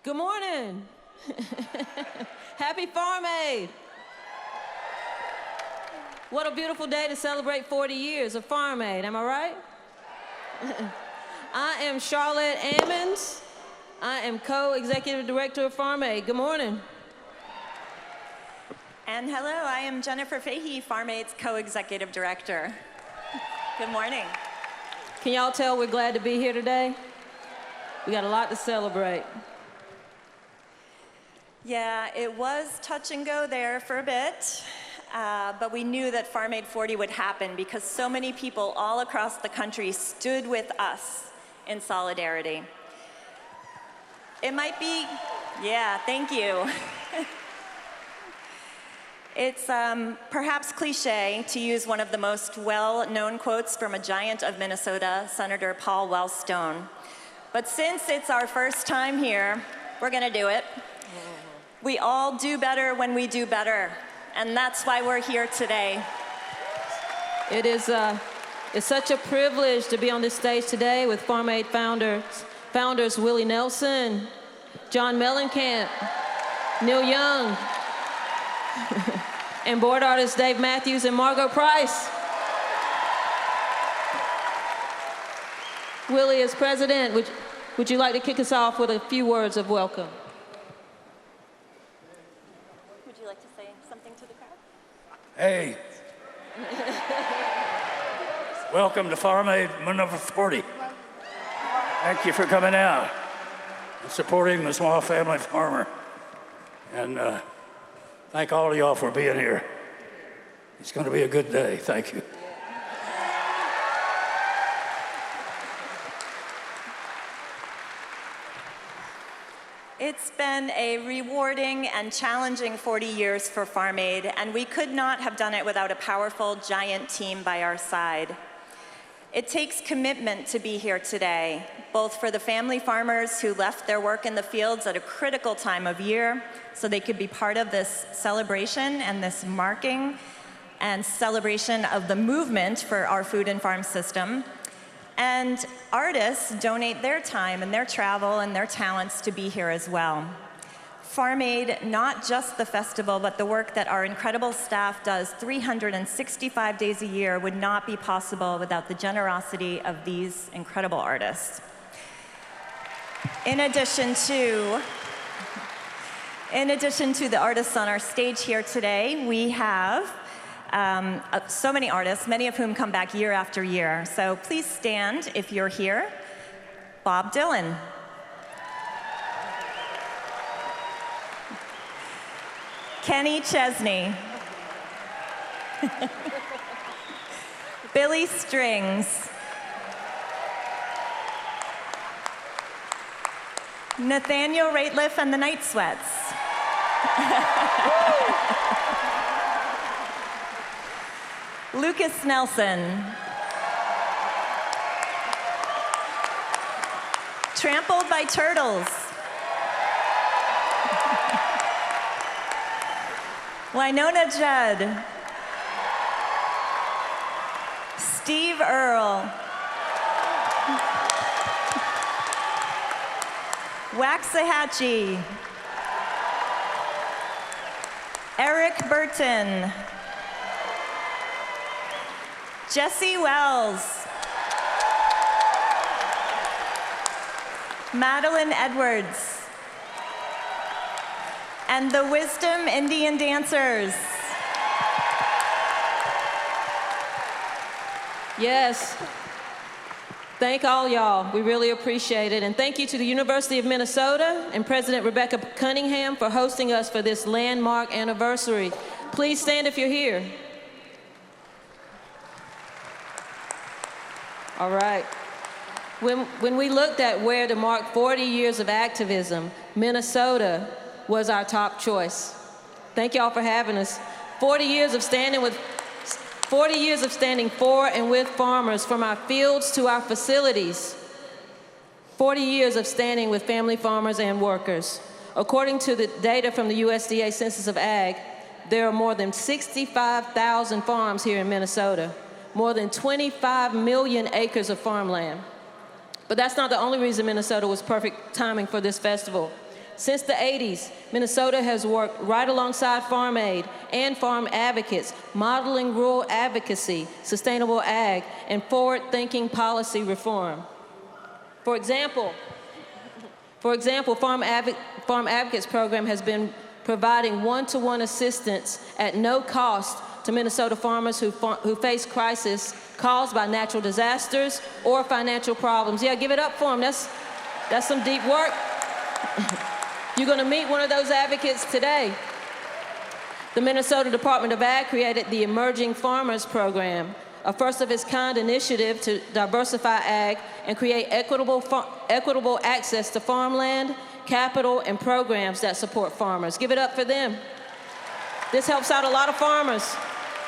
Good morning. Happy Farm Aid. What a beautiful day to celebrate 40 years of Farm Aid, am I right? I am Shorlette Ammons. I am co-executive director of Farm Aid. Good morning. And hello, I am Jennifer Fahy, Farm Aid's co-executive director. Good morning. Can y'all tell we're glad to be here today? We got a lot to celebrate. Yeah, it was touch and go there for a bit, but we knew that Farm Aid 40 would happen because so many people all across the country stood with us in solidarity. It might be, yeah, thank you. It's perhaps cliche to use one of the most well-known quotes from a giant of Minnesota, Senator Paul Wellstone. But since it's our first time here, we're gonna do it. We all do better when we do better, and that's why we're here today. It is it's such a privilege to be on this stage today with Farm Aid founders Willie Nelson, John Mellencamp, Neil Young, and board artists Matthews and Margo Price. Willie, as president, would you like to kick us off with a few words of welcome? Would you like to say something to the crowd? Hey. Welcome to Farm Aid number 40. Thank you for coming out and supporting the small family farmer. And thank all of y'all for being here. It's going to be a good day. Thank you. It's been a rewarding and challenging 40 years for Farm Aid, and we could not have done it without a powerful, giant team by our side. It takes commitment to be here today, both for the family farmers who left their work in the fields at a critical time of year so they could be part of this celebration and this marking and celebration of the movement for our food and farm system. And artists donate their time and their travel and their talents to be here as well. Farm Aid, not just the festival, but the work that our incredible staff does 365 days a year would not be possible without the generosity of these incredible artists. In addition to the artists on our stage here today, we have so many artists, many of whom come back year after year. So please stand if you're here. Bob Dylan. Kenny Chesney. Billy Strings. Nathaniel Rateliff and the Night Sweats. Lucas Nelson. Trampled by Turtles. Winona Judd. Steve Earle. Waxahachie. Eric Burton. Jesse Wells. Madeline Edwards. And the Wisdom Indian Dancers. Yes. Thank all y'all. We really appreciate it. And thank you to the University of Minnesota and President Rebecca Cunningham for hosting us for this landmark anniversary. Please stand if you're here. All right. When we looked at where to mark 40 years of activism, Minnesota was our top choice. Thank y'all for having us. 40 years of standing for and with farmers, from our fields to our facilities. 40 years of standing with family farmers and workers. According to the data from the USDA Census of Ag, there are more than 65,000 farms here in Minnesota, more than 25 million acres of farmland. But that's not the only reason Minnesota was perfect timing for this festival. Since the 80s, Minnesota has worked right alongside Farm Aid and farm advocates, modeling rural advocacy, sustainable ag, and forward-thinking policy reform. For example, Farm Advocates program has been providing one-to-one assistance at no cost to Minnesota farmers who face crisis caused by natural disasters or financial problems. Yeah, give it up for them. That's some deep work. You're going to meet one of those advocates today. The Minnesota Department of Ag created the Emerging Farmers Program, a first-of-its-kind initiative to diversify ag and create equitable access to farmland, capital, and programs that support farmers. Give it up for them. This helps out a lot of farmers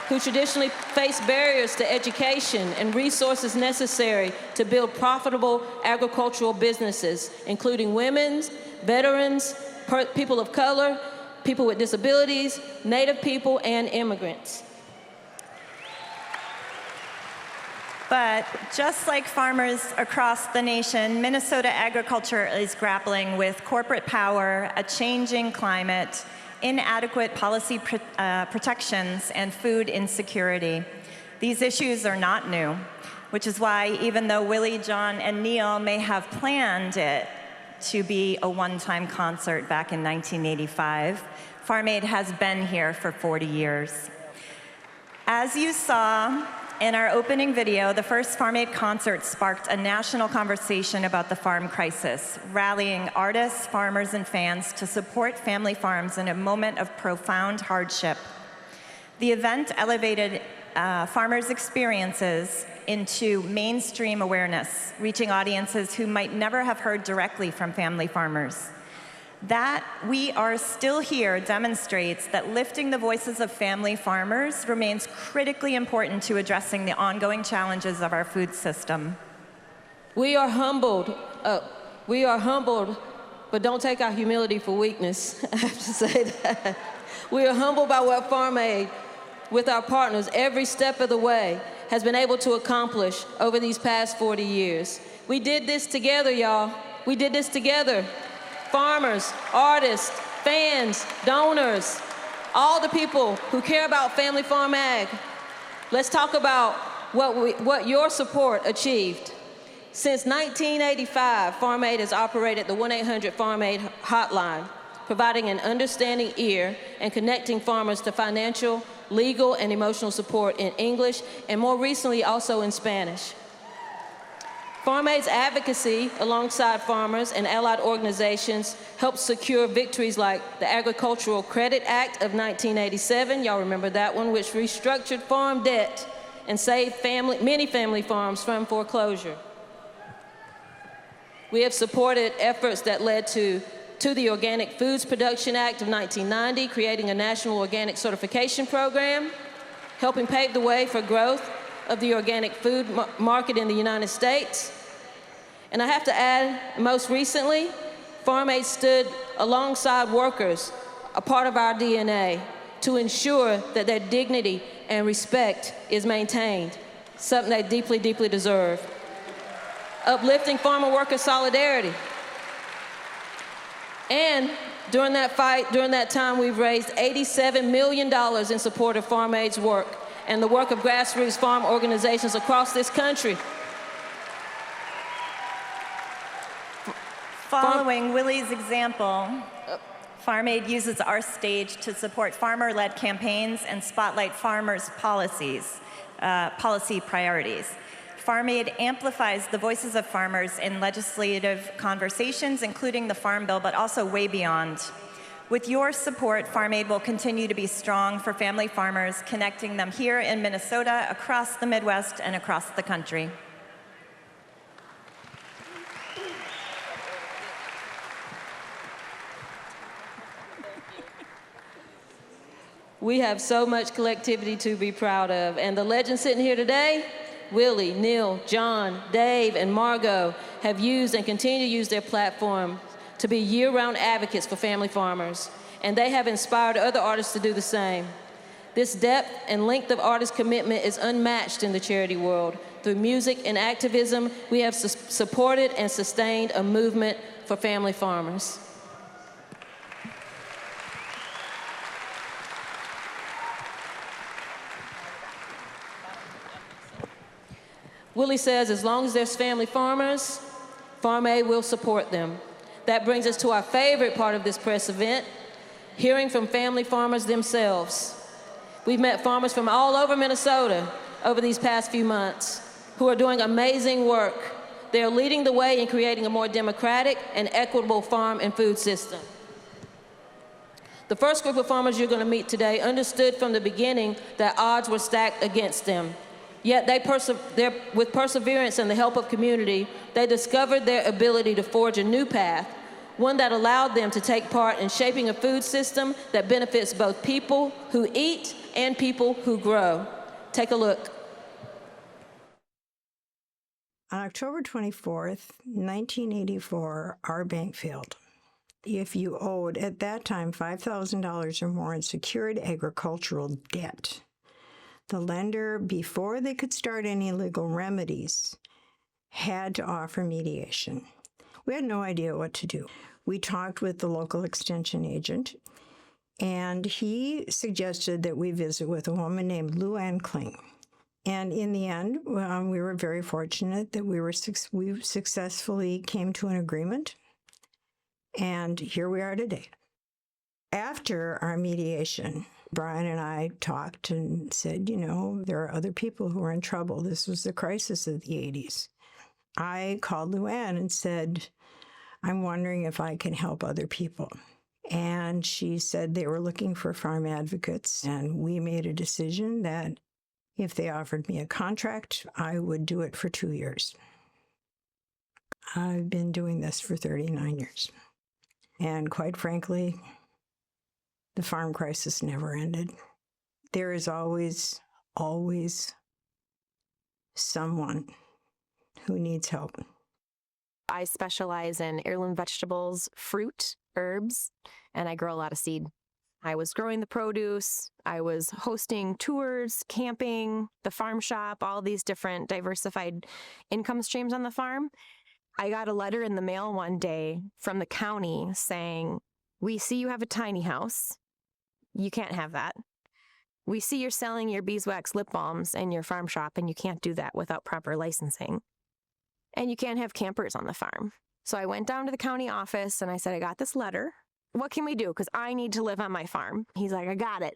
who traditionally face barriers to education and resources necessary to build profitable agricultural businesses, including women, veterans, people of color, people with disabilities, Native people, and immigrants. But just like farmers across the nation, Minnesota agriculture is grappling with corporate power, a changing climate, inadequate policy protections, and food insecurity. These issues are not new, which is why even though Willie, John, and Neil may have planned it to be a one-time concert back in 1985, Farm Aid has been here for 40 years. As you saw in our opening video, the first Farm Aid concert sparked a national conversation about the farm crisis, rallying artists, farmers, and fans to support family farms in a moment of profound hardship. The event elevated farmers' experiences into mainstream awareness, reaching audiences who might never have heard directly from family farmers. That we are still here demonstrates that lifting the voices of family farmers remains critically important to addressing the ongoing challenges of our food system. We are humbled, but don't take our humility for weakness. I have to say that. We are humbled by what Farm Aid, with our partners every step of the way, has been able to accomplish over these past 40 years. We did this together, y'all. We did this together. Farmers, artists, fans, donors, all the people who care about family farm ag. Let's talk about what your support achieved. Since 1985, Farm Aid has operated the 1-800-FARM-AID hotline, providing an understanding ear and connecting farmers to financial, legal, and emotional support in English, and more recently also in Spanish. Farm Aid's advocacy alongside farmers and allied organizations helped secure victories like the Agricultural Credit Act of 1987, y'all remember that one, which restructured farm debt and saved many family farms from foreclosure. We have supported efforts that led to the Organic Foods Production Act of 1990, creating a national organic certification program, helping pave the way for growth of the organic food market in the United States. And I have to add, most recently, Farm Aid stood alongside workers, a part of our DNA, to ensure that their dignity and respect is maintained, something they deeply, deeply deserve. Uplifting farmer-worker solidarity. And during that fight, during that time, we've raised $87 million in support of Farm Aid's work and the work of grassroots farm organizations across this country. Following Willie's example, Farm Aid uses our stage to support farmer-led campaigns and spotlight farmers' policy priorities. Farm Aid amplifies the voices of farmers in legislative conversations, including the Farm Bill, but also way beyond. With your support, Farm Aid will continue to be strong for family farmers, connecting them here in Minnesota, across the Midwest, and across the country. We have so much collectivity to be proud of, and the legends sitting here today, Willie, Neil, John, Dave, and Margo, have used and continue to use their platform to be year-round advocates for family farmers, and they have inspired other artists to do the same. This depth and length of artist commitment is unmatched in the charity world. Through music and activism, we have supported and sustained a movement for family farmers. Willie says as long as there's family farmers, Farm Aid will support them. That brings us to our favorite part of this press event, hearing from family farmers themselves. We've met farmers from all over Minnesota over these past few months who are doing amazing work. They are leading the way in creating a more democratic and equitable farm and food system. The first group of farmers you're going to meet today understood from the beginning that odds were stacked against them. Yet with perseverance and the help of community, they discovered their ability to forge a new path, one that allowed them to take part in shaping a food system that benefits both people who eat and people who grow. Take a look. On October 24th, 1984, our bank failed. If you owed, at that time, $5,000 or more in secured agricultural debt, the lender, before they could start any legal remedies, had to offer mediation. We had no idea what to do. We talked with the local extension agent, and he suggested that we visit with a woman named Lou Ann Kling. And in the end, we were very fortunate that we successfully came to an agreement, and here we are today. After our mediation, Brian and I talked and said, you know, there are other people who are in trouble. This was the crisis of the 80s. I called Lou Ann and said, I'm wondering if I can help other people. And she said they were looking for farm advocates, and we made a decision that if they offered me a contract, I would do it for 2 years. I've been doing this for 39 years. And quite frankly, the farm crisis never ended. There is always someone who needs help. I specialize in heirloom vegetables, fruit, herbs, and I grow a lot of seed. I was growing the produce, I was hosting tours, camping, the farm shop, all these different diversified income streams on the farm. I got a letter in the mail one day from the county saying, we see you have a tiny house. You can't have that. We see you're selling your beeswax lip balms in your farm shop, and you can't do that without proper licensing. And you can't have campers on the farm. So I went down to the county office and I said, I got this letter. What can we do? Because I need to live on my farm. He's like, I got it.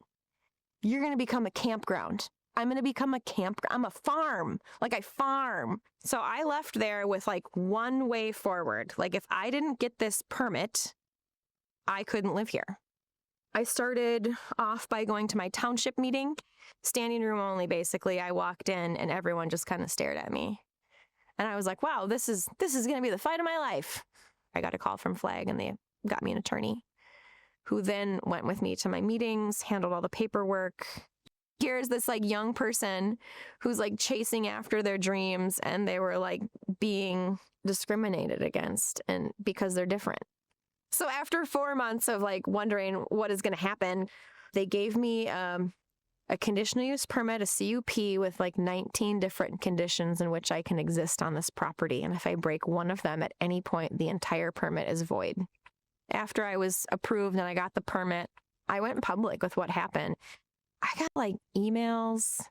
You're going to become a campground. I'm going to become a campground. I'm a farm. Like, I farm. So I left there with like one way forward. Like, if I didn't get this permit, I couldn't live here. I started off by going to my township meeting, standing room only, basically. I walked in and everyone just kind of stared at me. And I was like, wow, this is going to be the fight of my life. I got a call from Flag and they got me an attorney who then went with me to my meetings, handled all the paperwork. Here's this like young person who's like chasing after their dreams, and they were like being discriminated against and because they're different. So after 4 months of like wondering what is going to happen, they gave me a conditional use permit, a CUP with like 19 different conditions in which I can exist on this property. And if I break one of them at any point, the entire permit is void. After I was approved and I got the permit, I went public with what happened. I got like emails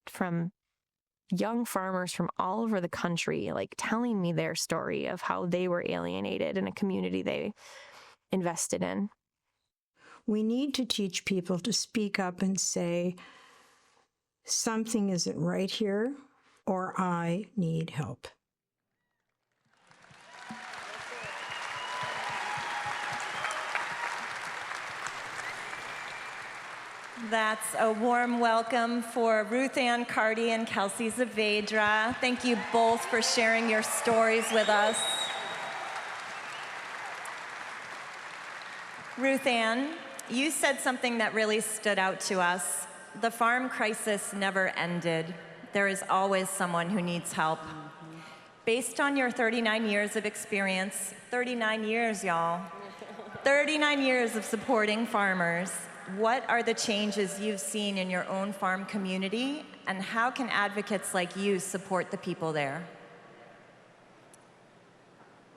from young farmers from all over the country, like telling me their story of how they were alienated in a community they invested in. We need to teach people to speak up and say, something isn't right here, or I need help. That's a warm welcome for Ruth Ann Karty and Kelsey Zaavedra. Thank you both for sharing your stories with us. Ruth Ann, you said something that really stood out to us. The farm crisis never ended. There is always someone who needs help. Based on your 39 years of experience, 39 years, y'all, 39 years of supporting farmers, what are the changes you've seen in your own farm community, and how can advocates like you support the people there?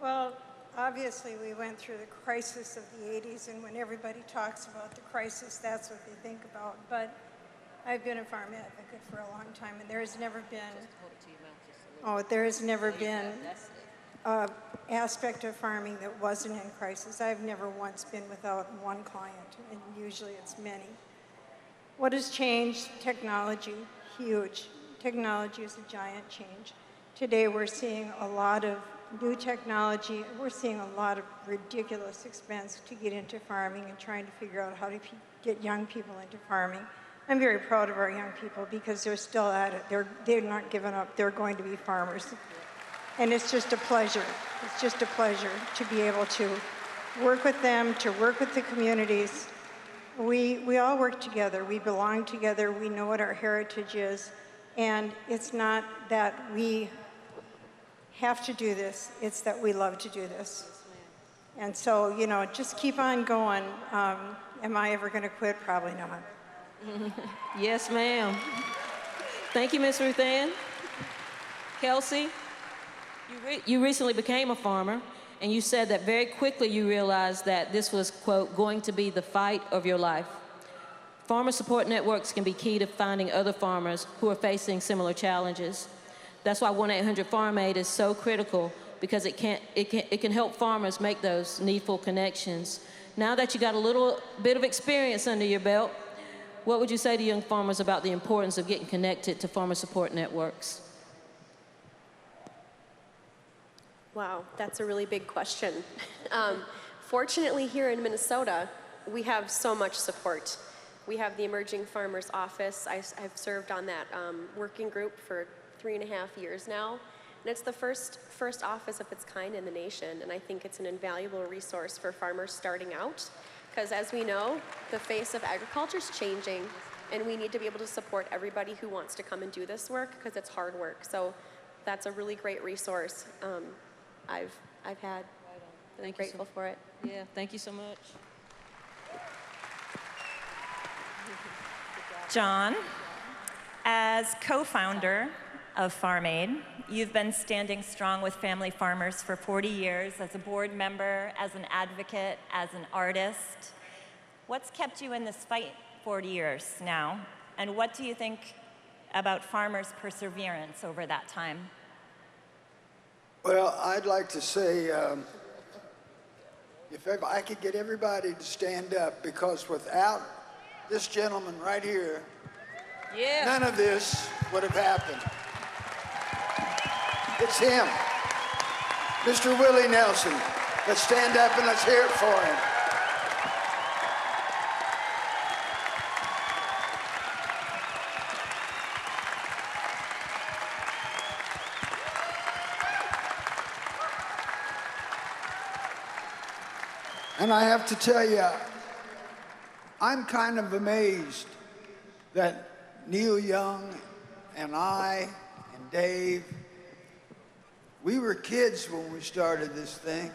Well, obviously we went through the crisis of the 80s, and when everybody talks about the crisis, that's what they think about. But I've been a farm advocate for a long time, and there has never been Oh, there has never been an aspect of farming that wasn't in crisis. I've never once been without one client, and usually it's many. What has changed? Technology, huge. Technology is a giant change. Today we're seeing a lot of new technology. We're seeing a lot of ridiculous expense to get into farming and trying to figure out how to get young people into farming. I'm very proud of our young people because they're still at it. They're not giving up. They're going to be farmers. And it's just a pleasure. It's just a pleasure to be able to work with them, to work with the communities. We all work together. We belong together. We know what our heritage is. And it's not that we have to do this. It's that we love to do this. And so, you know, just keep on going. Am I ever going to quit? Probably not. Yes, ma'am. Thank you, Ms. Ruth Ann. Kelsey, you recently became a farmer, and you said that very quickly you realized that this was, quote, going to be the fight of your life. Farmer support networks can be key to finding other farmers who are facing similar challenges. That's why 1-800-FARM-AID is so critical, because it can help farmers make those needful connections. Now that you got a little bit of experience under your belt, what would you say to young farmers about the importance of getting connected to farmer support networks? Wow, that's a really big question. Fortunately, here in Minnesota, we have so much support. We have the Emerging Farmers Office. I've served on that working group for 3.5 years now. And it's the first office of its kind in the nation, and I think it's an invaluable resource for farmers starting out. Because as we know, the face of agriculture is changing, and we need to be able to support everybody who wants to come and do this work, because it's hard work. So that's a really great resource I've had. I'm grateful for it. Yeah, thank you so much. John, as co-founder of Farm Aid, you've been standing strong with family farmers for 40 years as a board member, as an advocate, as an artist. What's kept you in this fight 40 years now? And what do you think about farmers' perseverance over that time? Well, I'd like to say, if I could get everybody to stand up, because without this gentleman right here, none of this would have happened. It's him, Mr. Willie Nelson. Let's stand up and let's hear it for him. And I have to tell you, I'm kind of amazed that Neil Young and I and Dave, we were kids when we started this thing.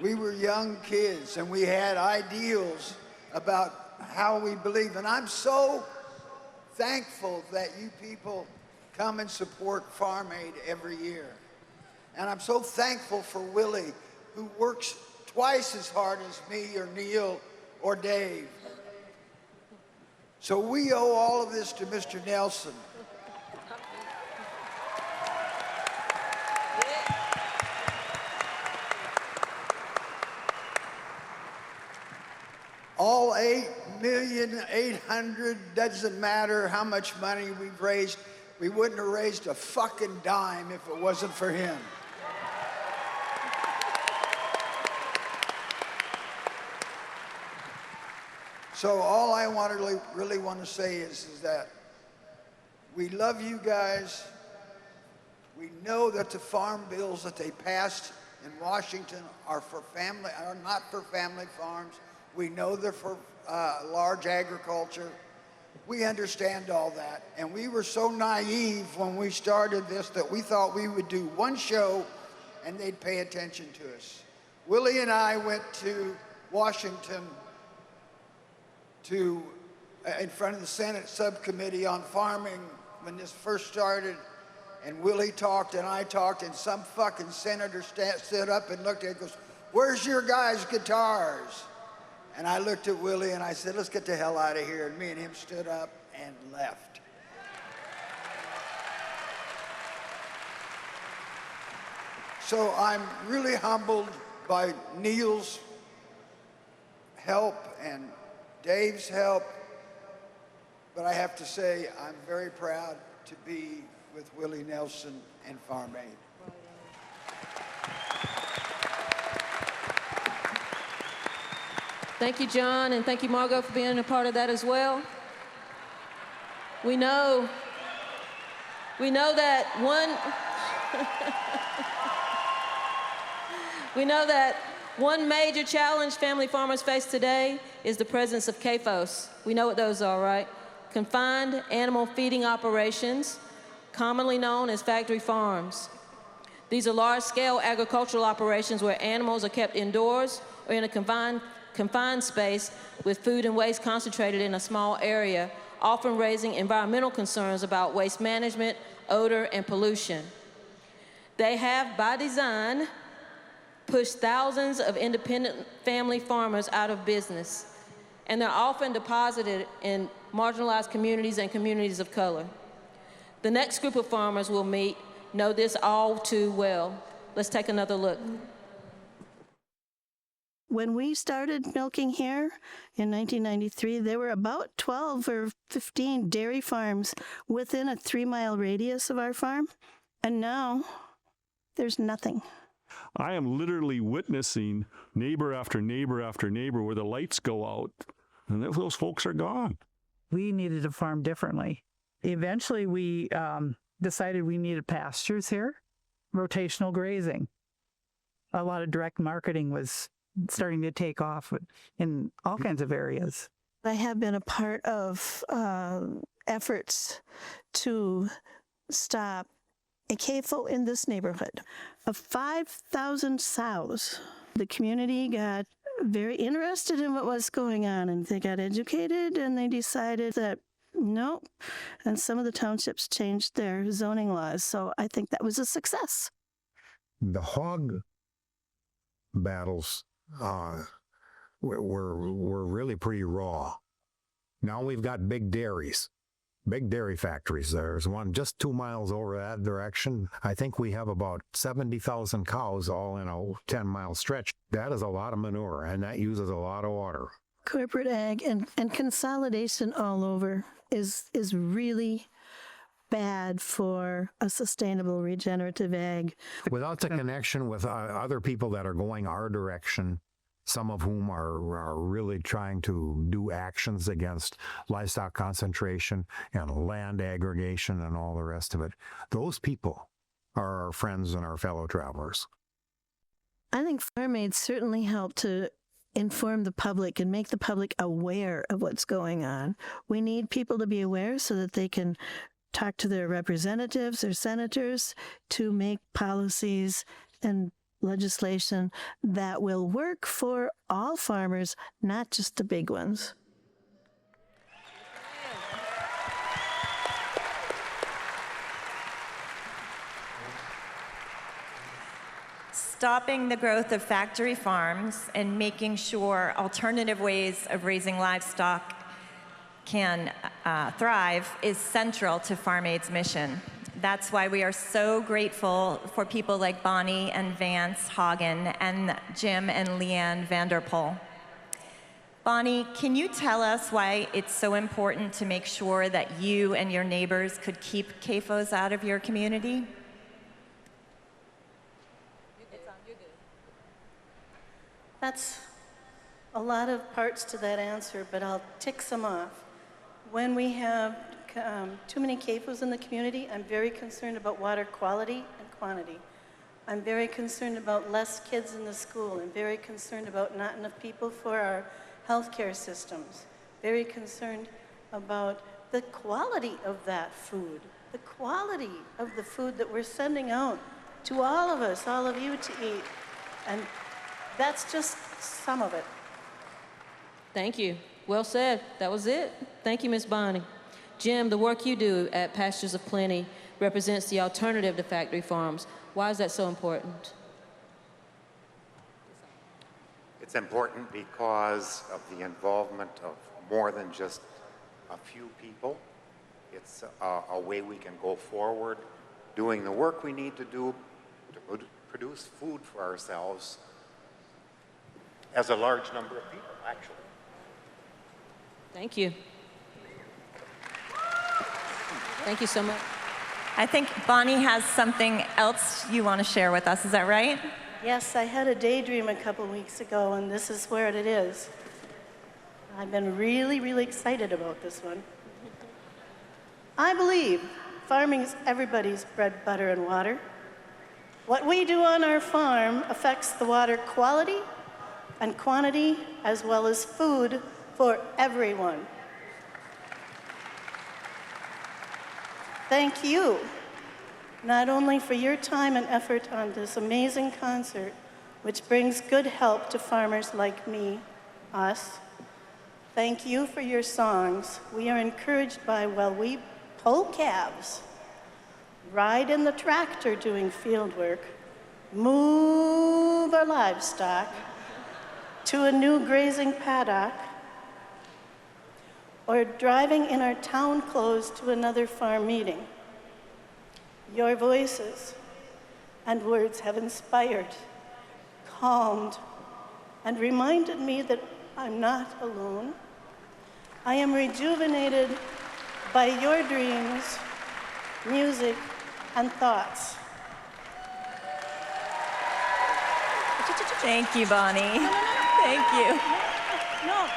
We were young kids, and we had ideals about how we believe. And I'm so thankful that you people come and support Farm Aid every year. And I'm so thankful for Willie, who works twice as hard as me or Neil or Dave. So we owe all of this to Mr. Nelson. All 8,800,000, doesn't matter how much money we've raised, we wouldn't have raised a fucking dime if it wasn't for him. So all I really want to say is that we love you guys. We know that the farm bills that they passed in Washington are not for family farms. We know they're for large agriculture. We understand all that. And we were so naive when we started this that we thought we would do one show and they'd pay attention to us. Willie and I went to Washington in front of the Senate subcommittee on farming when this first started, and Willie talked and I talked, and some fucking senator stood up and looked at it and goes, "Where's your guys' guitars?" And I looked at Willie and I said, "Let's get the hell out of here." And me and him stood up and left. So I'm really humbled by Neil's help and Dave's help, but I have to say I'm very proud to be with Willie Nelson and Farm Aid. Thank you, John, and thank you, Margo, for being a part of that as well. We know that one major challenge family farmers face today is the presence of CAFOs. We know what those are, right? Confined animal feeding operations, commonly known as factory farms. These are large-scale agricultural operations where animals are kept indoors or in a confined space with food and waste concentrated in a small area, often raising environmental concerns about waste management, odor, and pollution. They have, by design, pushed thousands of independent family farmers out of business, and they're often deposited in marginalized communities and communities of color. The next group of farmers we'll meet know this all too well. Let's take another look. When we started milking here in 1993, there were about 12 or 15 dairy farms within a 3-mile radius of our farm, and now there's nothing. I am literally witnessing neighbor after neighbor after neighbor where the lights go out, and those folks are gone. We needed to farm differently. Eventually, we decided we needed pastures here, rotational grazing. A lot of direct marketing was starting to take off in all kinds of areas. I have been a part of efforts to stop a CAFO in this neighborhood of 5,000 sows. The community got very interested in what was going on, and they got educated, and they decided that no, and some of the townships changed their zoning laws, so I think that was a success. The hog battles were really pretty raw. Now we've got big dairies, big dairy factories. There's one just 2 miles over that direction. I think we have about 70,000 cows all in a 10-mile stretch. That is a lot of manure, and that uses a lot of water. Corporate ag and consolidation all over is really bad for a sustainable regenerative ag. Without the connection with other people that are going our direction, some of whom are really trying to do actions against livestock concentration and land aggregation and all the rest of it, those people are our friends and our fellow travelers. I think Farm Aid certainly helped to inform the public and make the public aware of what's going on. We need people to be aware so that they can talk to their representatives or senators to make policies and legislation that will work for all farmers, not just the big ones. Stopping the growth of factory farms and making sure alternative ways of raising livestock can thrive is central to Farm Aid's mission. That's why we are so grateful for people like Bonnie and Vance Haugen and Jim and Leanne VanDerPol. Bonnie, can you tell us why it's so important to make sure that you and your neighbors could keep CAFOs out of your community? That's a lot of parts to that answer, but I'll tick some off. When we have too many CAFOs in the community, I'm very concerned about water quality and quantity. I'm very concerned about less kids in the school. I'm very concerned about not enough people for our healthcare systems. Very concerned about the quality of that food, the quality of the food that we're sending out to all of us, all of you to eat. And that's just some of it. Thank you. Well said. That was it. Thank you, Ms. Bonnie. Jim, the work you do at Pastures of Plenty represents the alternative to factory farms. Why is that so important? It's important because of the involvement of more than just a few people. It's a way we can go forward doing the work we need to do to produce food for ourselves as a large number of people, actually. Thank you. Thank you so much. I think Bonnie has something else you want to share with us. Is that right? Yes, I had a daydream a couple weeks ago, and this is where it is. I've been really, really excited about this one. I believe farming is everybody's bread, butter, and water. What we do on our farm affects the water quality and quantity, as well as food for everyone. Thank you, not only for your time and effort on this amazing concert, which brings good help to farmers like me, us. Thank you for your songs. We are encouraged by, well, we pull calves, ride in the tractor doing field work, move our livestock to a new grazing paddock, or driving in our town clothes to another farm meeting. Your voices and words have inspired, calmed, and reminded me that I'm not alone. I am rejuvenated by your dreams, music, and thoughts. Thank you, Bonnie. Thank you. No.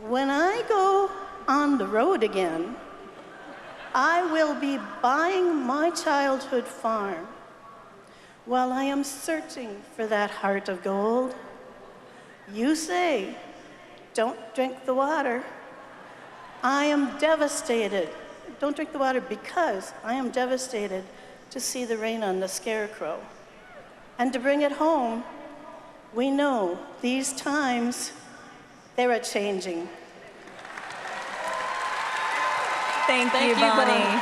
When I go on the road again, I will be buying my childhood farm while I am searching for that heart of gold. You say, don't drink the water. I am devastated. Don't drink the water because I am devastated to see the rain on the scarecrow. And to bring it home, we know these times, they're a-changing. Thank you, Bonnie.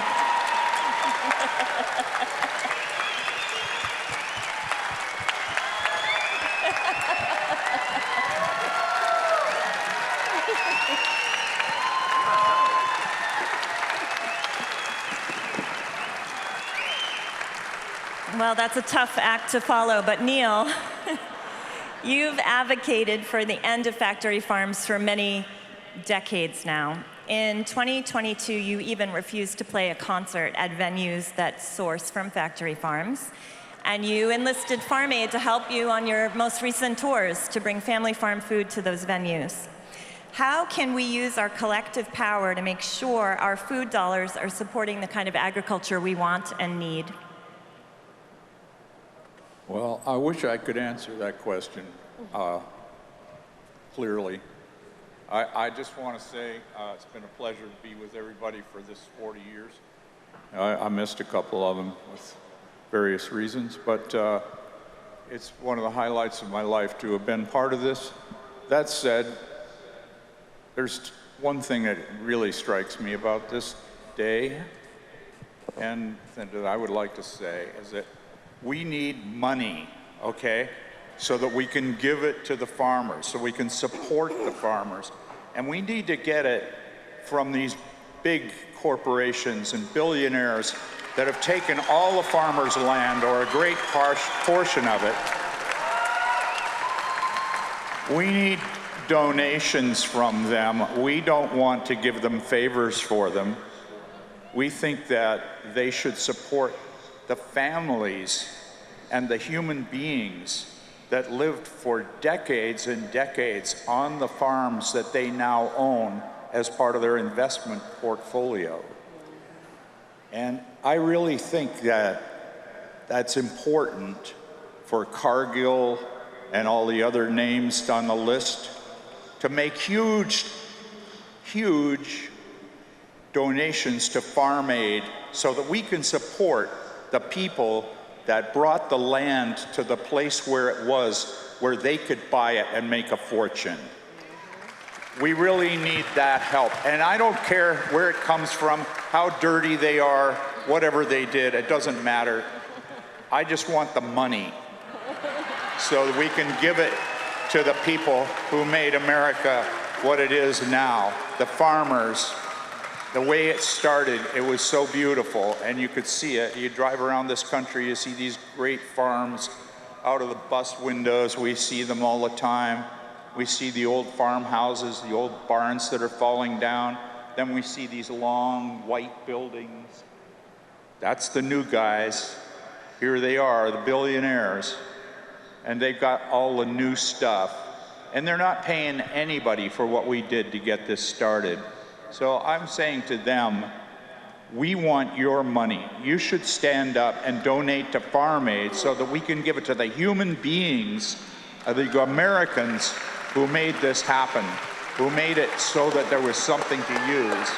Well, that's a tough act to follow, but Neil, you've advocated for the end of factory farms for many decades now. In 2022, you even refused to play a concert at venues that source from factory farms, and you enlisted Farm Aid to help you on your most recent tours to bring family farm food to those venues. How can we use our collective power to make sure our food dollars are supporting the kind of agriculture we want and need? Well, I wish I could answer that question clearly. I just want to say it's been a pleasure to be with everybody for this 40 years. I missed a couple of them with various reasons, but it's one of the highlights of my life to have been part of this. That said, there's one thing that really strikes me about this day, and that I would like to say is that we need money, okay, so that we can give it to the farmers, so we can support the farmers. And we need to get it from these big corporations and billionaires that have taken all the farmers' land, or a great portion of it. We need donations from them. We don't want to give them favors for them. We think that they should support the families and the human beings that lived for decades and decades on the farms that they now own as part of their investment portfolio. And I really think that that's important for Cargill and all the other names on the list to make huge donations to Farm Aid so that we can support the people that brought the land to the place where it was, where they could buy it and make a fortune. We really need that help. And I don't care where it comes from, how dirty they are, whatever they did, it doesn't matter. I just want the money so that we can give it to the people who made America what it is now, the farmers The way it started, it was so beautiful, and you could see it. You drive around this country, you see these great farms out of the bus windows. We see them all the time. We see the old farmhouses, the old barns that are falling down. Then we see these long white buildings. That's the new guys. Here they are, the billionaires. And they've got all the new stuff. And they're not paying anybody for what we did to get this started. So I'm saying to them, we want your money. You should stand up and donate to Farm Aid so that we can give it to the human beings, the Americans who made this happen, who made it so that there was something to use.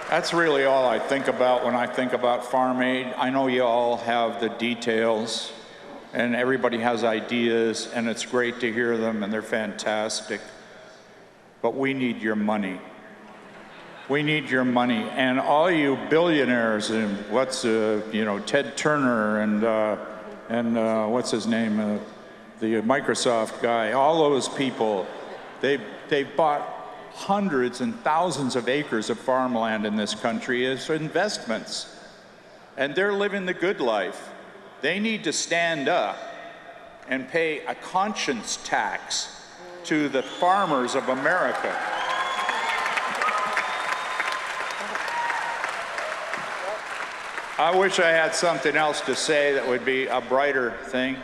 That's really all I think about when I think about Farm Aid. I know you all have the details, and everybody has ideas, and it's great to hear them, and they're fantastic. But we need your money. We need your money. And all you billionaires, and Ted Turner, and what's his name, the Microsoft guy, all those people, they bought hundreds and thousands of acres of farmland in this country as investments. And they're living the good life. They need to stand up and pay a conscience tax to the farmers of America. I wish I had something else to say that would be a brighter thing.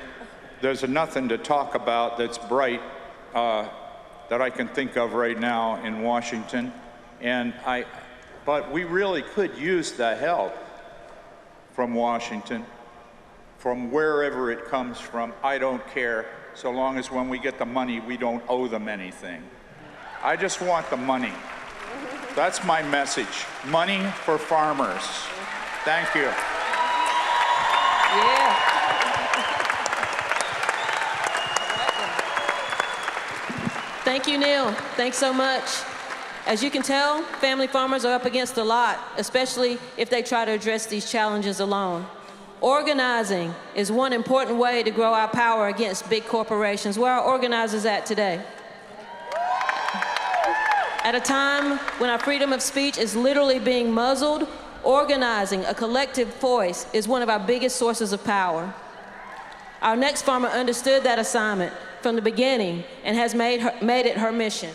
There's nothing to talk about that's bright that I can think of right now in Washington. But we really could use the help from Washington, from wherever it comes from. I don't care, so long as when we get the money, we don't owe them anything. I just want the money. That's my message. Money for farmers. Thank you. Yeah. Thank you, Neil. Thanks so much. As you can tell, family farmers are up against a lot, especially if they try to address these challenges alone. Organizing is one important way to grow our power against big corporations. Where are organizers at today? At a time when our freedom of speech is literally being muzzled, organizing a collective voice is one of our biggest sources of power. Our next farmer understood that assignment from the beginning and has made it her mission.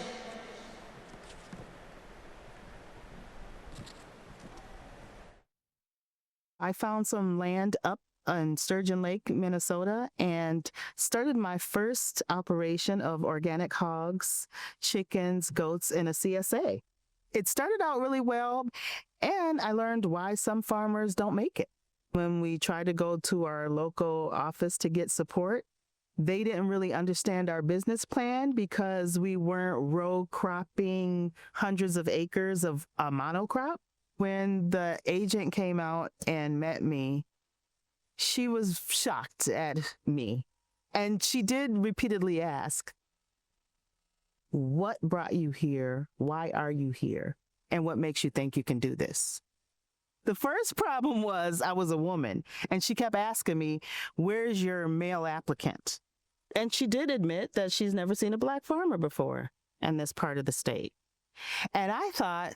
I found some land up in Sturgeon Lake, Minnesota, and started my first operation of organic hogs, chickens, goats, and a CSA. It started out really well, and I learned why some farmers don't make it. When we tried to go to our local office to get support, they didn't really understand our business plan because we weren't row cropping hundreds of acres of a monocrop. When the agent came out and met me, she was shocked at me. And she did repeatedly ask, "What brought you here? Why are you here? And what makes you think you can do this?" The first problem was I was a woman, and she kept asking me, "Where's your male applicant?" And she did admit that she's never seen a black farmer before in this part of the state. And I thought,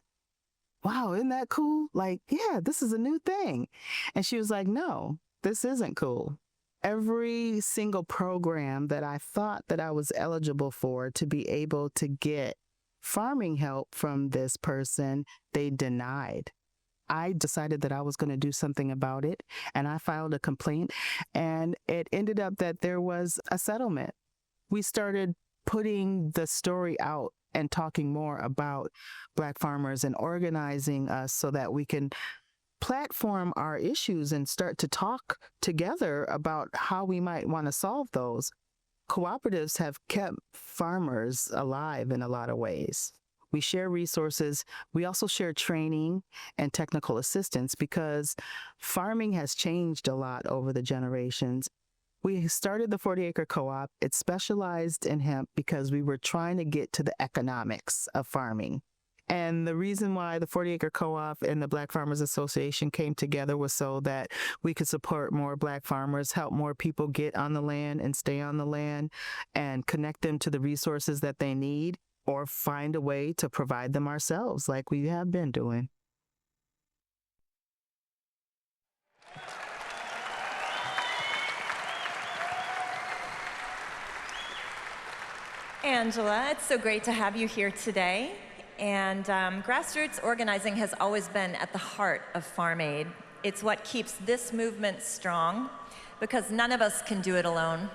wow, isn't that cool? Like, yeah, this is a new thing. And she was like, no, this isn't cool. Every single program that I thought that I was eligible for to be able to get farming help from this person, they denied. I decided that I was going to do something about it, and I filed a complaint, and it ended up that there was a settlement. We started putting the story out and talking more about Black farmers and organizing us so that we can platform our issues and start to talk together about how we might want to solve those. Cooperatives have kept farmers alive in a lot of ways. We share resources. We also share training and technical assistance because farming has changed a lot over the generations. We started the 40-acre co-op. It specialized in hemp because we were trying to get to the economics of farming. And the reason why the 40-acre co-op and the Black Farmers Association came together was so that we could support more Black farmers, help more people get on the land and stay on the land, and connect them to the resources that they need, or find a way to provide them ourselves like we have been doing. Angela, it's so great to have you here today. And grassroots organizing has always been at the heart of Farm Aid. It's what keeps this movement strong, because none of us can do it alone.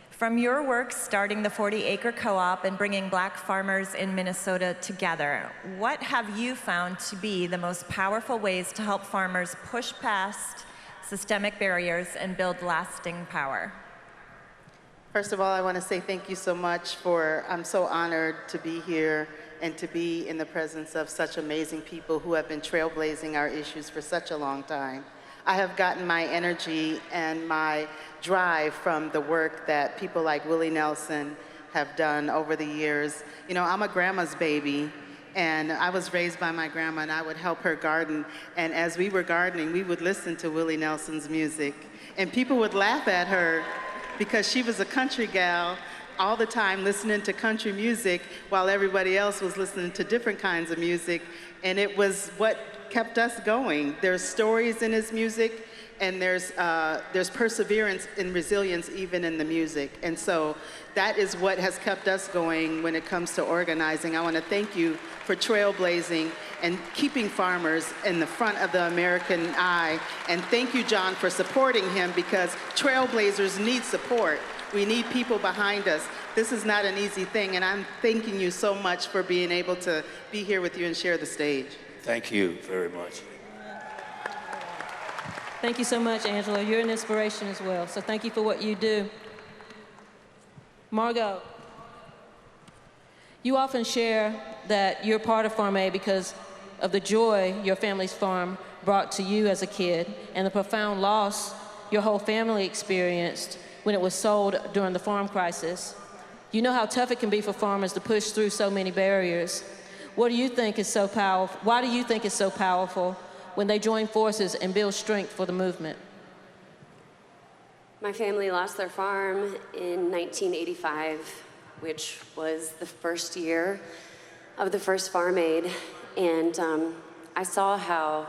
From your work starting the 40-acre co-op and bringing Black farmers in Minnesota together, what have you found to be the most powerful ways to help farmers push past systemic barriers and build lasting power? First of all, I want to say thank you so much I'm so honored to be here and to be in the presence of such amazing people who have been trailblazing our issues for such a long time. I have gotten my energy and my drive from the work that people like Willie Nelson have done over the years. You know, I'm a grandma's baby, and I was raised by my grandma, and I would help her garden. And as we were gardening, we would listen to Willie Nelson's music. And people would laugh at her because she was a country gal all the time listening to country music while everybody else was listening to different kinds of music. And it was what kept us going. There's stories in his music, and there's perseverance and resilience even in the music. And so that is what has kept us going when it comes to organizing. I want to thank you for trailblazing and keeping farmers in the front of the American eye. And thank you, John, for supporting him, because trailblazers need support. We need people behind us. This is not an easy thing, and I'm thanking you so much for being able to be here with you and share the stage. Thank you very much. Thank you so much, Angela. You're an inspiration as well, so thank you for what you do. Margo, you often share that you're part of Farm Aid because of the joy your family's farm brought to you as a kid and the profound loss your whole family experienced when it was sold during the farm crisis. You know how tough it can be for farmers to push through so many barriers. What do you think is so powerful? Why do you think it's so powerful when they join forces and build strength for the movement? My family lost their farm in 1985, which was the first year of the first Farm Aid. And I saw how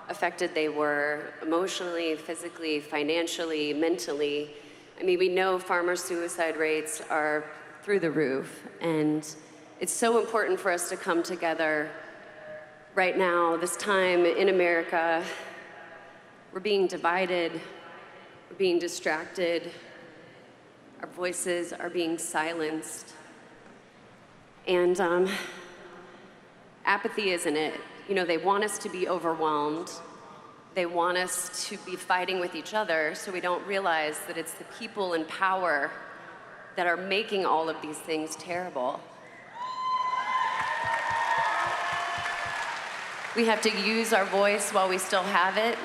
affected they were emotionally, physically, financially, mentally. I mean, we know farmer suicide rates are through the roof, and it's so important for us to come together right now, this time in America. We're being divided, we're being distracted, our voices are being silenced. And apathy isn't it. You know, they want us to be overwhelmed. They want us to be fighting with each other, so we don't realize that it's the people in power that are making all of these things terrible. We have to use our voice while we still have it.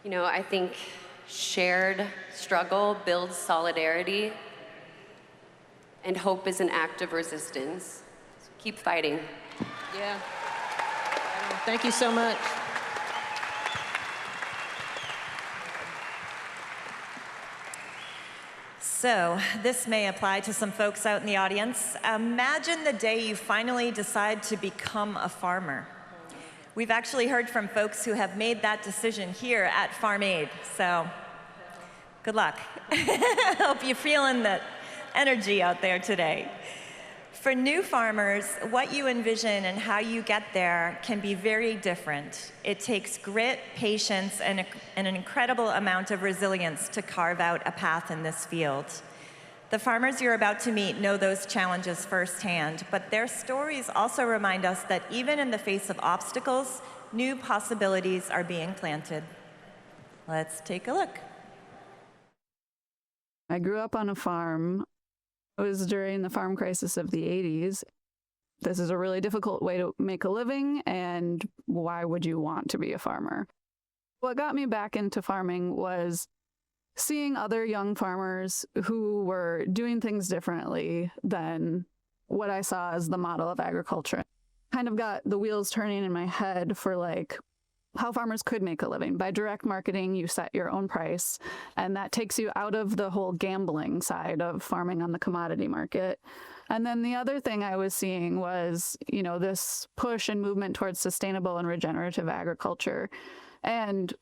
You know, I think shared struggle builds solidarity, and hope is an act of resistance. So keep fighting. Yeah. Thank you so much. So this may apply to some folks out in the audience. Imagine the day you finally decide to become a farmer. We've actually heard from folks who have made that decision here at Farm Aid, so good luck. Hope you're feeling the energy out there today. For new farmers, what you envision and how you get there can be very different. It takes grit, patience, and an incredible amount of resilience to carve out a path in this field. The farmers you're about to meet know those challenges firsthand, but their stories also remind us that even in the face of obstacles, new possibilities are being planted. Let's take a look. I grew up on a farm. It was during the farm crisis of the 80s. This is a really difficult way to make a living, and why would you want to be a farmer? What got me back into farming was seeing other young farmers who were doing things differently than what I saw as the model of agriculture kind of got the wheels turning in my head for like how farmers could make a living. By direct marketing, you set your own price, and that takes you out of the whole gambling side of farming on the commodity market. And then the other thing I was seeing was, you know, this push and movement towards sustainable and regenerative agriculture. And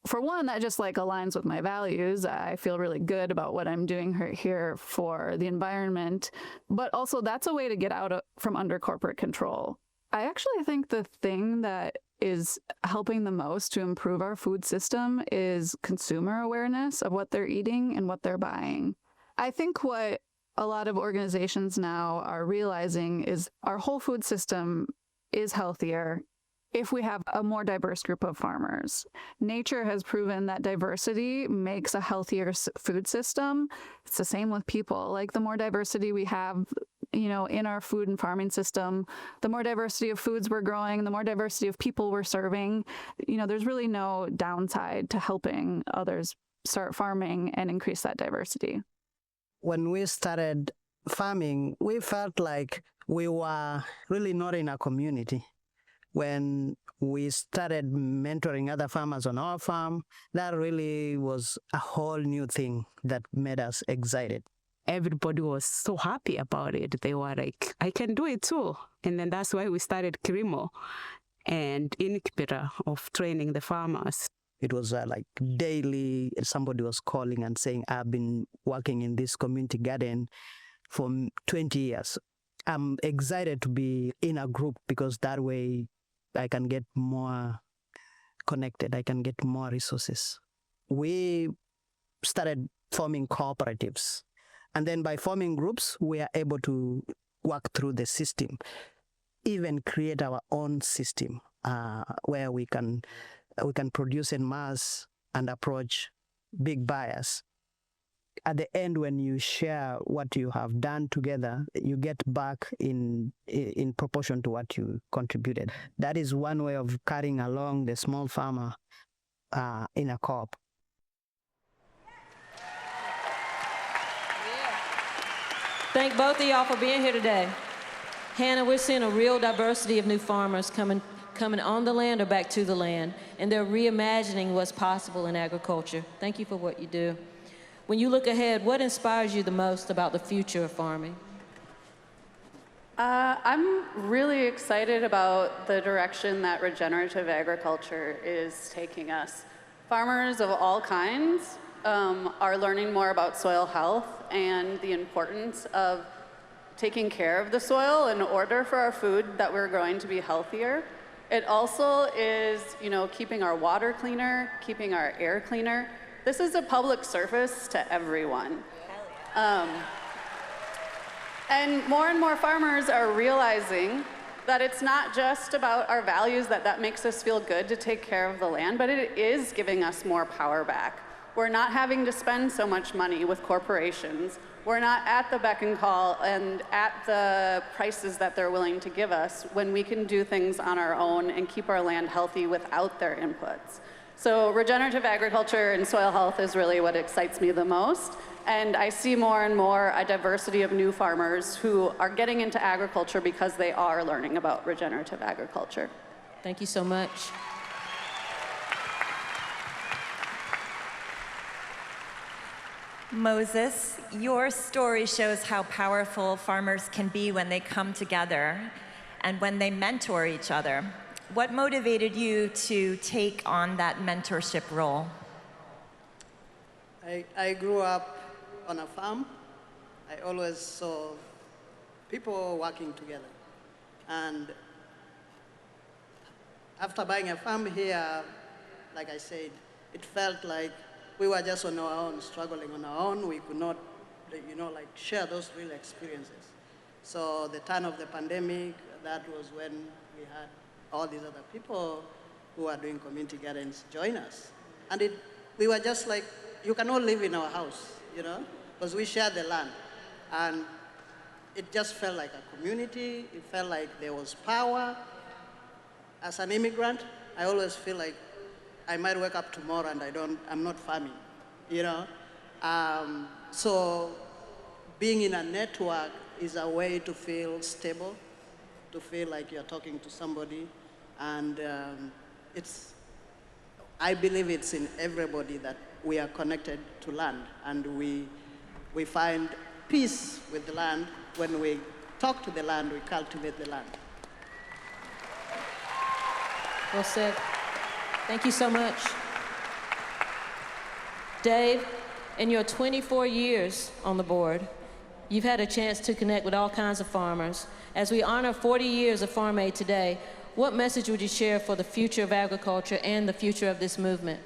for one, that just like aligns with my values. I feel really good about what I'm doing here for the environment, but also that's a way to get out from under corporate control. I actually think the thing that is helping the most to improve our food system is consumer awareness of what they're eating and what they're buying. I think what a lot of organizations now are realizing is our whole food system is healthier if we have a more diverse group of farmers. Nature has proven that diversity makes a healthier food system. It's the same with people. Like the more diversity we have, you know, in our food and farming system, the more diversity of foods we're growing, the more diversity of people we're serving. You know, there's really no downside to helping others start farming and increase that diversity. When we started farming, we felt like we were really not in a community. When we started mentoring other farmers on our farm, that really was a whole new thing that made us excited. Everybody was so happy about it. They were like, I can do it too. And then that's why we started Kirimo and incubator of training the farmers. It was like daily, somebody was calling and saying, I've been working in this community garden for 20 years. I'm excited to be in a group because that way I can get more connected. I can get more resources. We started forming cooperatives. And then by forming groups, we are able to work through the system, even create our own system where we can produce en masse and approach big buyers. At the end, when you share what you have done together, you get back in proportion to what you contributed. That is one way of carrying along the small farmer in a co-op. Thank both of y'all for being here today. Hannah, we're seeing a real diversity of new farmers coming on the land or back to the land, and they're reimagining what's possible in agriculture. Thank you for what you do. When you look ahead, what inspires you the most about the future of farming? I'm really excited about the direction that regenerative agriculture is taking us. Farmers of all kinds are learning more about soil health and the importance of taking care of the soil in order for our food that we're growing to be healthier. It also is, you know, keeping our water cleaner, keeping our air cleaner. This is a public service to everyone. And more farmers are realizing that it's not just about our values, that makes us feel good to take care of the land, but it is giving us more power back. We're not having to spend so much money with corporations. We're not at the beck and call and at the prices that they're willing to give us when we can do things on our own and keep our land healthy without their inputs. So regenerative agriculture and soil health is really what excites me the most. And I see more and more a diversity of new farmers who are getting into agriculture because they are learning about regenerative agriculture. Thank you so much. Moses, your story shows how powerful farmers can be when they come together and when they mentor each other. What motivated you to take on that mentorship role? I grew up on a farm. I always saw people working together. And after buying a farm here, like I said, it felt like we were just on our own, struggling on our own. We could not, share those real experiences. So the turn of the pandemic, that was when we had all these other people who are doing community gardens join us. And we were just like, you cannot live in our house, because we share the land. And it just felt like a community. It felt like there was power. As an immigrant, I always feel like I might wake up tomorrow and I'm not farming, So being in a network is a way to feel stable, to feel like you're talking to somebody. And I believe it's in everybody that we are connected to land, and we find peace with the land. When we talk to the land, we cultivate the land. Well said. Thank you so much. Dave, in your 24 years on the board, you've had a chance to connect with all kinds of farmers. As we honor 40 years of Farm Aid today, what message would you share for the future of agriculture and the future of this movement?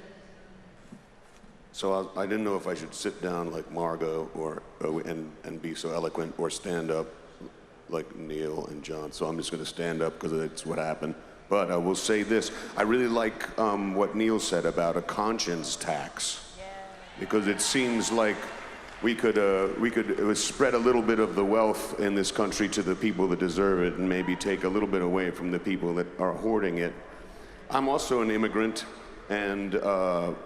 So I didn't know if I should sit down like Margo and be so eloquent, or stand up like Neil and John. So I'm just going to stand up because it's what happened. But I will say this: I really like what Neil said about a conscience tax, because it seems like we could spread a little bit of the wealth in this country to the people that deserve it, and maybe take a little bit away from the people that are hoarding it. I'm also an immigrant. And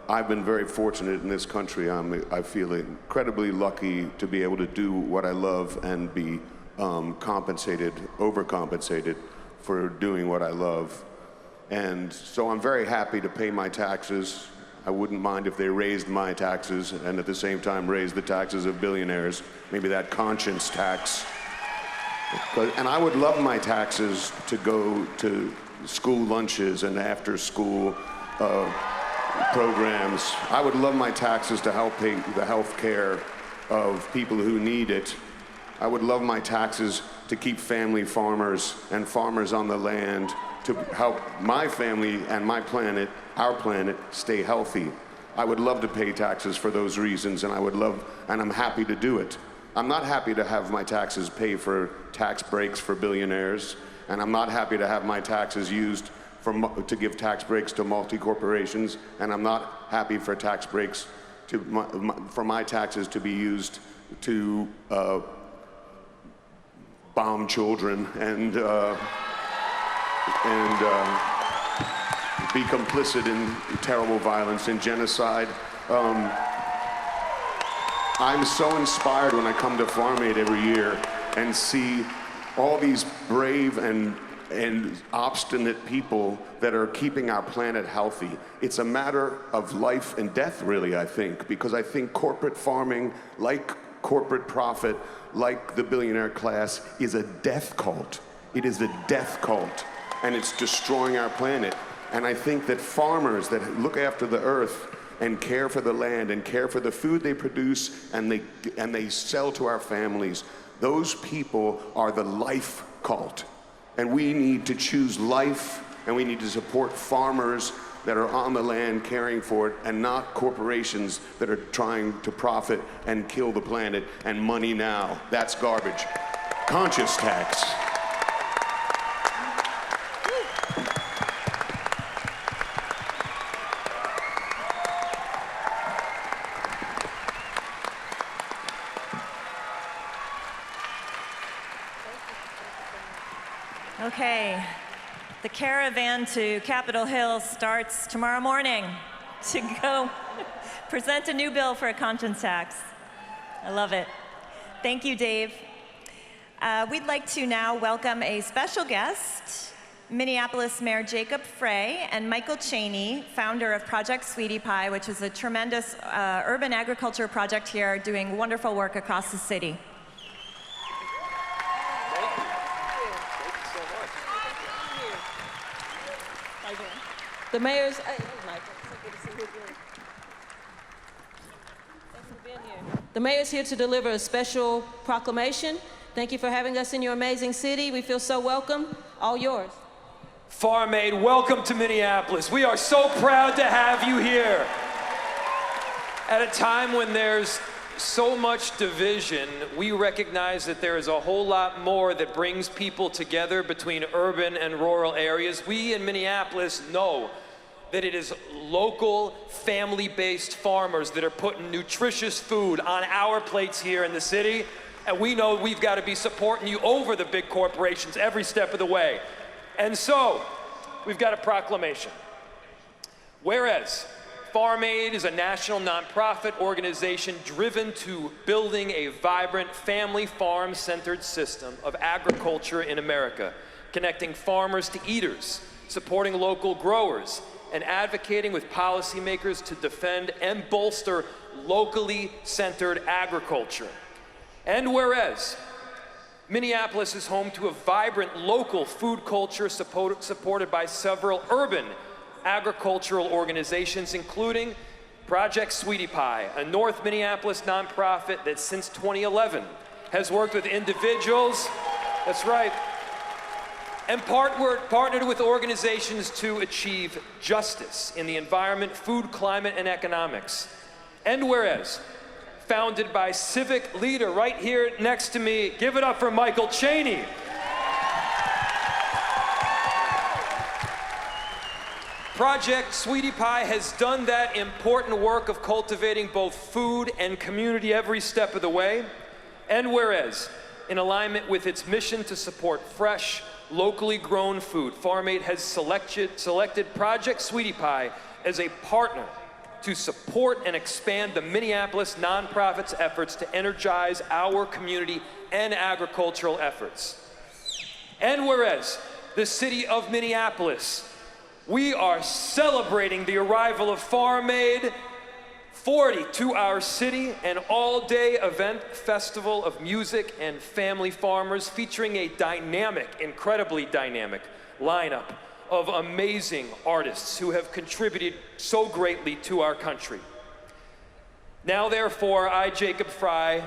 I've been very fortunate in this country. I feel incredibly lucky to be able to do what I love and be overcompensated for doing what I love. And so I'm very happy to pay my taxes. I wouldn't mind if they raised my taxes and at the same time raised the taxes of billionaires, maybe that conscience tax. And I would love my taxes to go to school lunches and after school programs. I would love my taxes to help pay the health care of people who need it. I would love my taxes to keep family farmers and farmers on the land, to help my family and my planet, our planet, stay healthy. I would love to pay taxes for those reasons, and I'm happy to do it. I'm not happy to have my taxes pay for tax breaks for billionaires, and I'm not happy to have my taxes used to give tax breaks to multi-corporations, and I'm not happy for tax breaks for my taxes to be used to bomb children and be complicit in terrible violence and genocide. I'm so inspired when I come to Farm Aid every year and see all these brave and obstinate people that are keeping our planet healthy. It's a matter of life and death, really, I think, because I think corporate farming, like corporate profit, like the billionaire class, is a death cult. It is a death cult, and it's destroying our planet. And I think that farmers that look after the earth and care for the land and care for the food they produce and they sell to our families, those people are the life cult. And we need to choose life, and we need to support farmers that are on the land caring for it, and not corporations that are trying to profit and kill the planet and money now. That's garbage. Conscious tax. Okay, the caravan to Capitol Hill starts tomorrow morning to go present a new bill for a conscience tax. I love it. Thank you, Dave. We'd like to now welcome a special guest, Minneapolis Mayor Jacob Frey and Michael Cheney, founder of Project Sweetie Pie, which is a tremendous urban agriculture project here doing wonderful work across the city. The mayor's, the mayor's here to deliver a special proclamation. Thank you for having us in your amazing city. We feel so welcome. All yours. Farm Aid, welcome to Minneapolis. We are so proud to have you here. At a time when there's so much division, we recognize that there is a whole lot more that brings people together between urban and rural areas. We in Minneapolis know that it is local, family-based farmers that are putting nutritious food on our plates here in the city, and we know we've got to be supporting you over the big corporations every step of the way. And so, we've got a proclamation. Whereas Farm Aid is a national nonprofit organization driven to building a vibrant family farm-centered system of agriculture in America, connecting farmers to eaters, supporting local growers, and advocating with policymakers to defend and bolster locally centered agriculture. And whereas Minneapolis is home to a vibrant local food culture supported by several urban agricultural organizations, including Project Sweetie Pie, a North Minneapolis nonprofit that since 2011 has worked with individuals, that's right, and partnered with organizations to achieve justice in the environment, food, climate, and economics. And whereas, founded by civic leader right here next to me, give it up for Michael Cheney. Project Sweetie Pie has done that important work of cultivating both food and community every step of the way. And whereas, in alignment with its mission to support fresh, locally grown food, Farm Aid has selected Project Sweetie Pie as a partner to support and expand the Minneapolis nonprofit's efforts to energize our community and agricultural efforts. And whereas, the city of Minneapolis, we are celebrating the arrival of Farm Aid 40 to our city, an all-day event festival of music and family farmers featuring a dynamic, incredibly dynamic lineup of amazing artists who have contributed so greatly to our country. Now, therefore, I, Jacob Frey,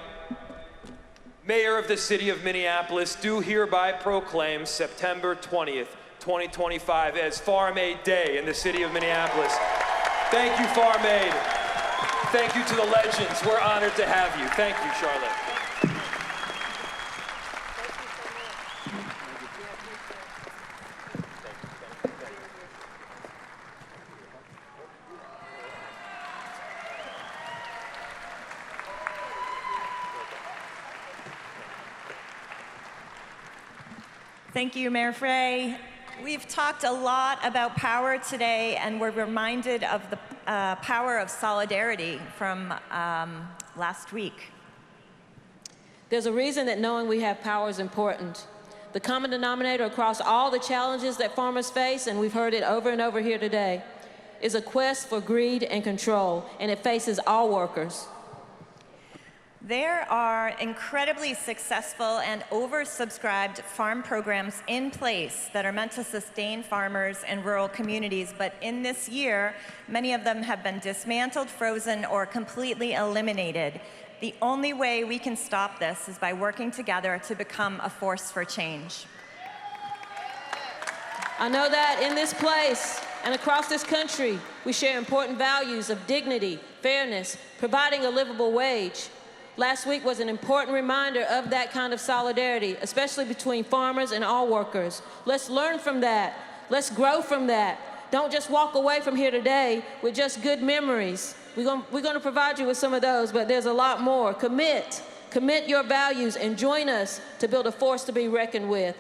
Mayor of the City of Minneapolis, do hereby proclaim September 20th, 2025 as Farm Aid Day in the City of Minneapolis. Thank you, Farm Aid. Thank you to the legends. We're honored to have you. Thank you, Shorlette. Thank you, Mayor Frey. We've talked a lot about power today, and we're reminded of the power of solidarity from last week. There's a reason that knowing we have power is important. The common denominator across all the challenges that farmers face, and we've heard it over and over here today, is a quest for greed and control, and it faces all workers. There are incredibly successful and oversubscribed farm programs in place that are meant to sustain farmers in rural communities, but in this year, many of them have been dismantled, frozen, or completely eliminated. The only way we can stop this is by working together to become a force for change. I know that in this place and across this country, we share important values of dignity, fairness, providing a livable wage. Last week was an important reminder of that kind of solidarity, especially between farmers and all workers. Let's learn from that. Let's grow from that. Don't just walk away from here today with just good memories. We're going to provide you with some of those, but there's a lot more. Commit your values and join us to build a force to be reckoned with.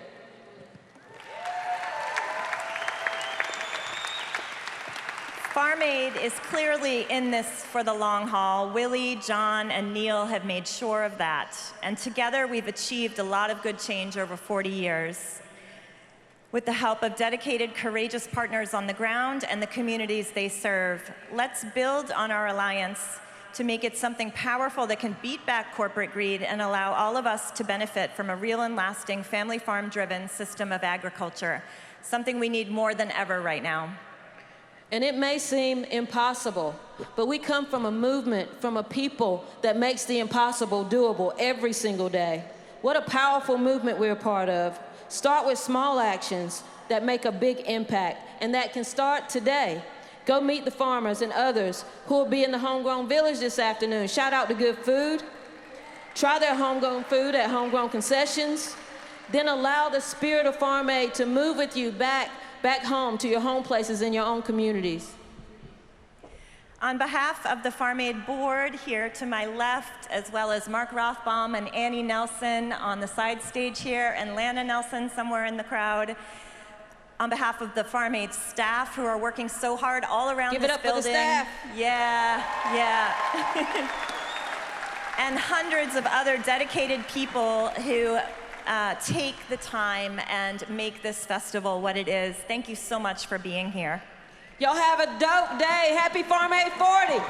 Farm Aid is clearly in this for the long haul. Willie, John, and Neil have made sure of that. And together we've achieved a lot of good change over 40 years. With the help of dedicated, courageous partners on the ground and the communities they serve, let's build on our alliance to make it something powerful that can beat back corporate greed and allow all of us to benefit from a real and lasting family farm-driven system of agriculture, something we need more than ever right now. And it may seem impossible, but we come from a movement, from a people that makes the impossible doable every single day. What a powerful movement we're a part of. Start with small actions that make a big impact, and that can start today. Go meet the farmers and others who will be in the Homegrown Village this afternoon. Shout out to Good Food. Try their homegrown food at Homegrown Concessions. Then allow the spirit of Farm Aid to move with you back home to your home places in your own communities. On behalf of the Farm Aid Board here to my left, as well as Mark Rothbaum and Annie Nelson on the side stage here, and Lana Nelson somewhere in the crowd, on behalf of the Farm Aid staff who are working so hard all around Give this it up building. for the staff. Yeah, yeah. And hundreds of other dedicated people who take the time and make this festival what it is. Thank you so much for being here. Y'all have a dope day. Happy Farm Aid 40.